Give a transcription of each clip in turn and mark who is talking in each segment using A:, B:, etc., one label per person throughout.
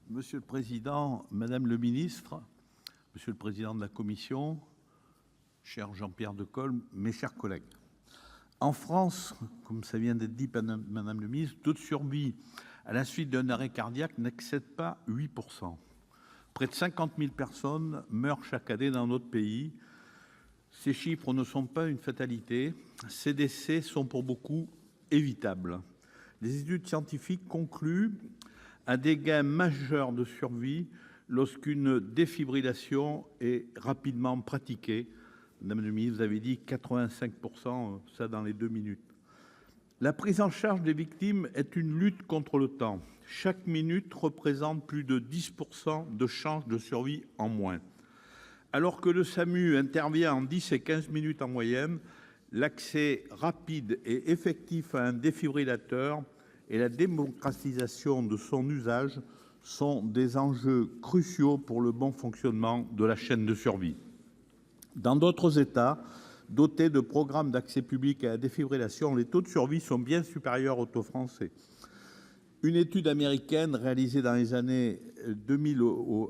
A: Monsieur le Président, Madame le Ministre, Monsieur le Président de la Commission, cher Jean-Pierre Decool, mes chers collègues. En France, comme ça vient d'être dit, Madame le Ministre, le taux de survie à la suite d'un arrêt cardiaque n'excède pas 8%. Près de 50 000 personnes meurent chaque année dans notre pays. Ces chiffres ne sont pas une fatalité. Ces décès sont pour beaucoup évitables. Les études scientifiques concluent à des gains majeurs de survie lorsqu'une défibrillation est rapidement pratiquée. Madame la ministre, vous avez dit 85%, ça dans les 2 minutes. La prise en charge des victimes est une lutte contre le temps. Chaque minute représente plus de 10% de chances de survie en moins. Alors que le SAMU intervient en 10 et 15 minutes en moyenne, l'accès rapide et effectif à un défibrillateur et la démocratisation de son usage sont des enjeux cruciaux pour le bon fonctionnement de la chaîne de survie. Dans d'autres États dotés de programmes d'accès public à la défibrillation, les taux de survie sont bien supérieurs aux taux français. Une étude américaine réalisée dans les années 2000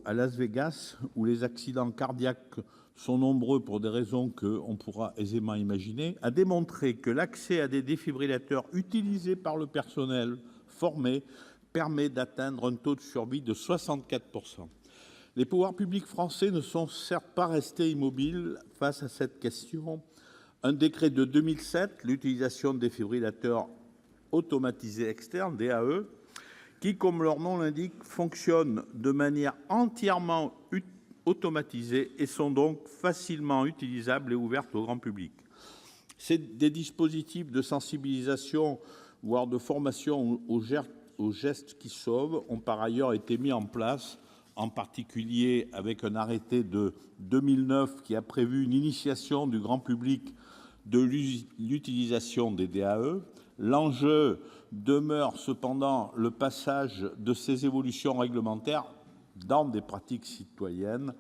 A: à Las Vegas, où les accidents cardiaques sont nombreux pour des raisons qu'on pourra aisément imaginer, a démontré que l'accès à des défibrillateurs utilisés par le personnel formé permet d'atteindre un taux de survie de 64%. Les pouvoirs publics français ne sont certes pas restés immobiles face à cette question. Un décret de 2007, l'utilisation de défibrillateurs automatisés externes, DAE, qui, comme leur nom l'indique, fonctionnent de manière entièrement automatisée et sont donc facilement utilisables et ouvertes au grand public. Des dispositifs de sensibilisation, voire de formation aux gestes qui sauvent, ont par ailleurs été mis en place, en particulier avec un arrêté de 2009 qui a prévu une initiation du grand public de l'utilisation des DAE. L'enjeu demeure cependant le passage de ces évolutions réglementaires dans des pratiques citoyennes,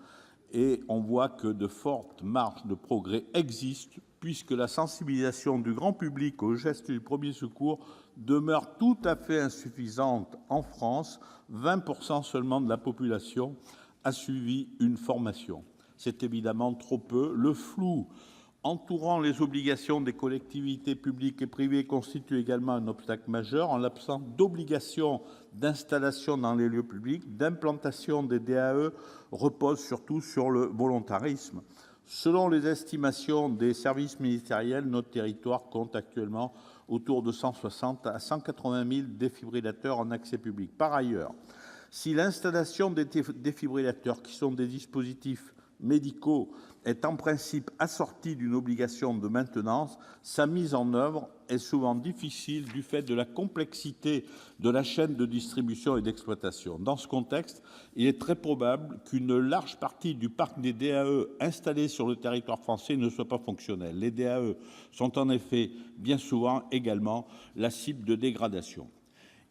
A: et on voit que de fortes marges de progrès existent puisque la sensibilisation du grand public aux gestes du premier secours demeure tout à fait insuffisante en France. 20% seulement de la population a suivi une formation. C'est évidemment trop peu. Le flou entourant les obligations des collectivités publiques et privées constitue également un obstacle majeur. En l'absence d'obligation d'installation dans les lieux publics, d'implantation des DAE repose surtout sur le volontarisme. Selon les estimations des services ministériels, notre territoire compte actuellement autour de 160 à 180 000 défibrillateurs en accès public. Par ailleurs, si l'installation des défibrillateurs, qui sont des dispositifs médicaux, est en principe assortie d'une obligation de maintenance, sa mise en œuvre est souvent difficile du fait de la complexité de la chaîne de distribution et d'exploitation. Dans ce contexte, il est très probable qu'une large partie du parc des DAE installés sur le territoire français ne soit pas fonctionnelle. Les DAE sont en effet bien souvent également la cible de dégradation.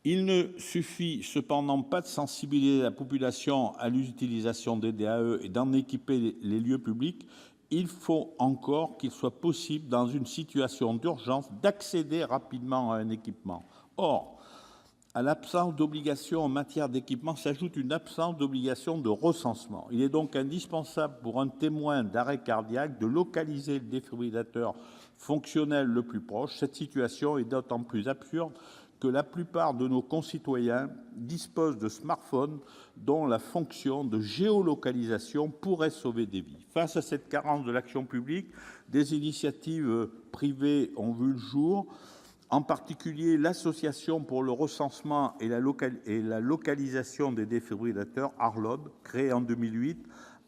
A: Il ne suffit cependant pas de sensibiliser la population à l'utilisation des DAE et d'en équiper les lieux publics. Il faut encore qu'il soit possible, dans une situation d'urgence, d'accéder rapidement à un équipement. Or, à l'absence d'obligation en matière d'équipement s'ajoute une absence d'obligation de recensement. Il est donc indispensable pour un témoin d'arrêt cardiaque de localiser le défibrillateur fonctionnel le plus proche. Cette situation est d'autant plus absurde que la plupart de nos concitoyens disposent de smartphones dont la fonction de géolocalisation pourrait sauver des vies. Face à cette carence de l'action publique, des initiatives privées ont vu le jour. En particulier, l'Association pour le recensement et la localisation des défibrillateurs, ARLOD, créée en 2008,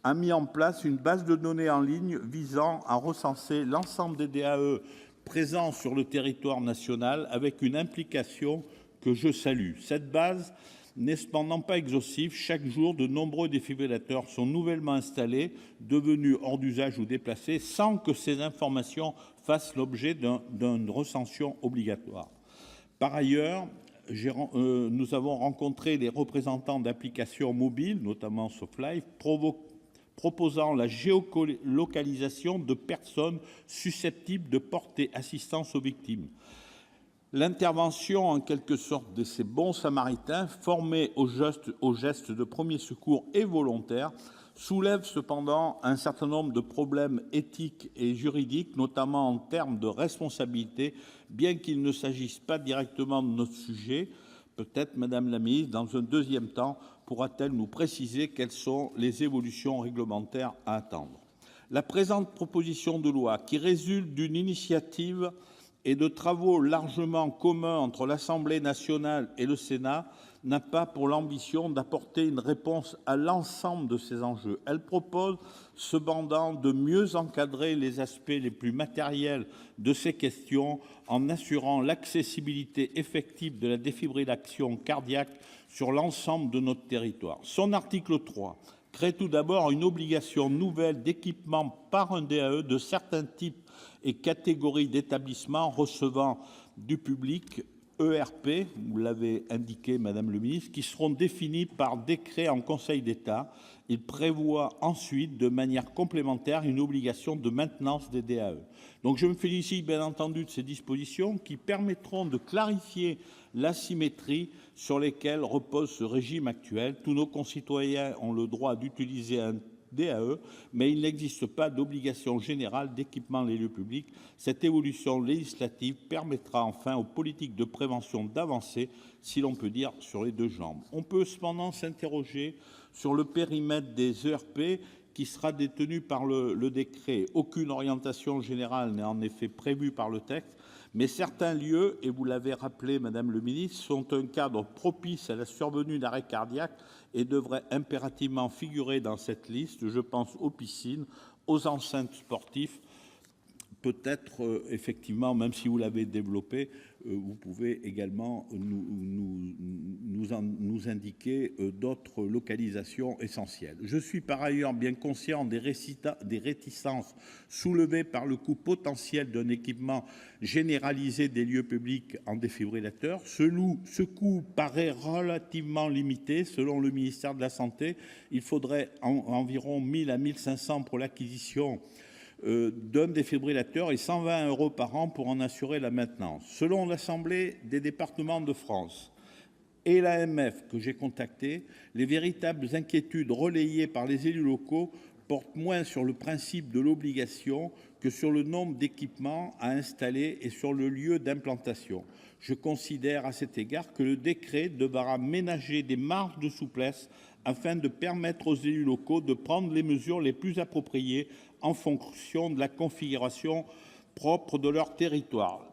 A: a mis en place une base de données en ligne visant à recenser l'ensemble des DAE présents sur le territoire national, avec une implication que je salue. Cette base n'est cependant pas exhaustive. Chaque jour, de nombreux défibrillateurs sont nouvellement installés, devenus hors d'usage ou déplacés, sans que ces informations fassent l'objet d'une recension obligatoire. Par ailleurs, nous avons rencontré les représentants d'applications mobiles, notamment SoftLife, proposant la géolocalisation de personnes susceptibles de porter assistance aux victimes. L'intervention, en quelque sorte, de ces bons samaritains, formés aux gestes de premier secours et volontaires, soulève cependant un certain nombre de problèmes éthiques et juridiques, notamment en termes de responsabilité, bien qu'il ne s'agisse pas directement de notre sujet. Peut-être, Madame la Ministre, dans un deuxième temps, pourra-t-elle nous préciser quelles sont les évolutions réglementaires à attendre. La présente proposition de loi, qui résulte d'une initiative et de travaux largement communs entre l'Assemblée nationale et le Sénat, n'a pas pour l'ambition d'apporter une réponse à l'ensemble de ces enjeux. Elle propose cependant de mieux encadrer les aspects les plus matériels de ces questions en assurant l'accessibilité effective de la défibrillation cardiaque sur l'ensemble de notre territoire. Son article 3 crée tout d'abord une obligation nouvelle d'équipement par un DAE de certains types et catégories d'établissements recevant du public, ERP, vous l'avez indiqué, Madame le Ministre, qui seront définis par décret en Conseil d'État. Il prévoit ensuite, de manière complémentaire, une obligation de maintenance des DAE. Donc je me félicite bien entendu de ces dispositions qui permettront de clarifier l'asymétrie sur lesquelles repose ce régime actuel. Tous nos concitoyens ont le droit d'utiliser un DAE, mais il n'existe pas d'obligation générale d'équipement des lieux publics. Cette évolution législative permettra enfin aux politiques de prévention d'avancer, si l'on peut dire, sur les deux jambes. On peut cependant s'interroger sur le périmètre des ERP qui sera détenu par le décret. Aucune orientation générale n'est en effet prévue par le texte, mais certains lieux, et vous l'avez rappelé, Madame le Ministre, sont un cadre propice à la survenue d'arrêt cardiaque et devraient impérativement figurer dans cette liste. Je pense aux piscines, aux enceintes sportives. Peut-être, effectivement, même si vous l'avez développé, vous pouvez également nous indiquer d'autres localisations essentielles. Je suis par ailleurs bien conscient des réticences soulevées par le coût potentiel d'un équipement généralisé des lieux publics en défibrillateur. Ce coût paraît relativement limité. Selon le ministère de la Santé, il faudrait environ 1 000 à 1 500 pour l'acquisition d'un défibrillateur et 120 € par an pour en assurer la maintenance. Selon l'Assemblée des départements de France et l'AMF que j'ai contacté, les véritables inquiétudes relayées par les élus locaux portent moins sur le principe de l'obligation que sur le nombre d'équipements à installer et sur le lieu d'implantation. Je considère à cet égard que le décret devra ménager des marges de souplesse afin de permettre aux élus locaux de prendre les mesures les plus appropriées en fonction de la configuration propre de leur territoire.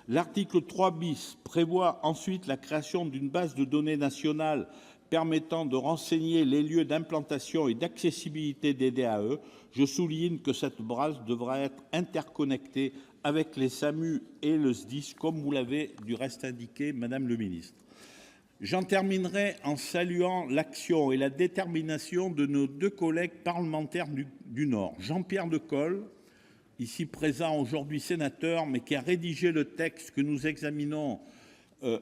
A: L'article 3 bis prévoit ensuite la création d'une base de données nationale permettant de renseigner les lieux d'implantation et d'accessibilité des DAE. Je souligne que cette base devra être interconnectée avec les SAMU et le SDIS, comme vous l'avez du reste indiqué, Madame le Ministre. J'en terminerai en saluant l'action et la détermination de nos deux collègues parlementaires du Nord. Jean-Pierre Decool, ici présent aujourd'hui sénateur, mais qui a rédigé le texte que nous examinons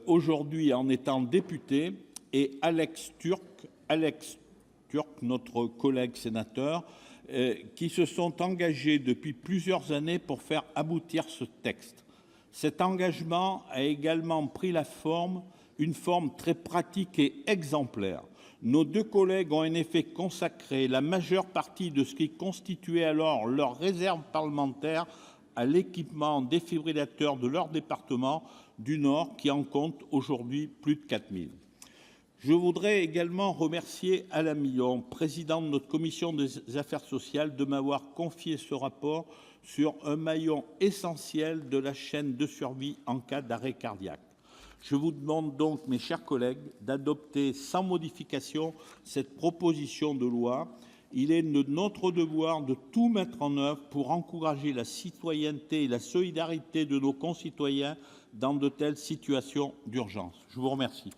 A: aujourd'hui en étant député, et Alex Türk, notre collègue sénateur, qui se sont engagés depuis plusieurs années pour faire aboutir ce texte. Cet engagement a également pris une forme très pratique et exemplaire. Nos deux collègues ont en effet consacré la majeure partie de ce qui constituait alors leur réserve parlementaire à l'équipement en défibrillateur de leur département du Nord, qui en compte aujourd'hui plus de 4 000. Je voudrais également remercier Alain Milon, président de notre commission des affaires sociales, de m'avoir confié ce rapport sur un maillon essentiel de la chaîne de survie en cas d'arrêt cardiaque. Je vous demande donc, mes chers collègues, d'adopter sans modification cette proposition de loi. Il est de notre devoir de tout mettre en œuvre pour encourager la citoyenneté et la solidarité de nos concitoyens dans de telles situations d'urgence. Je vous remercie.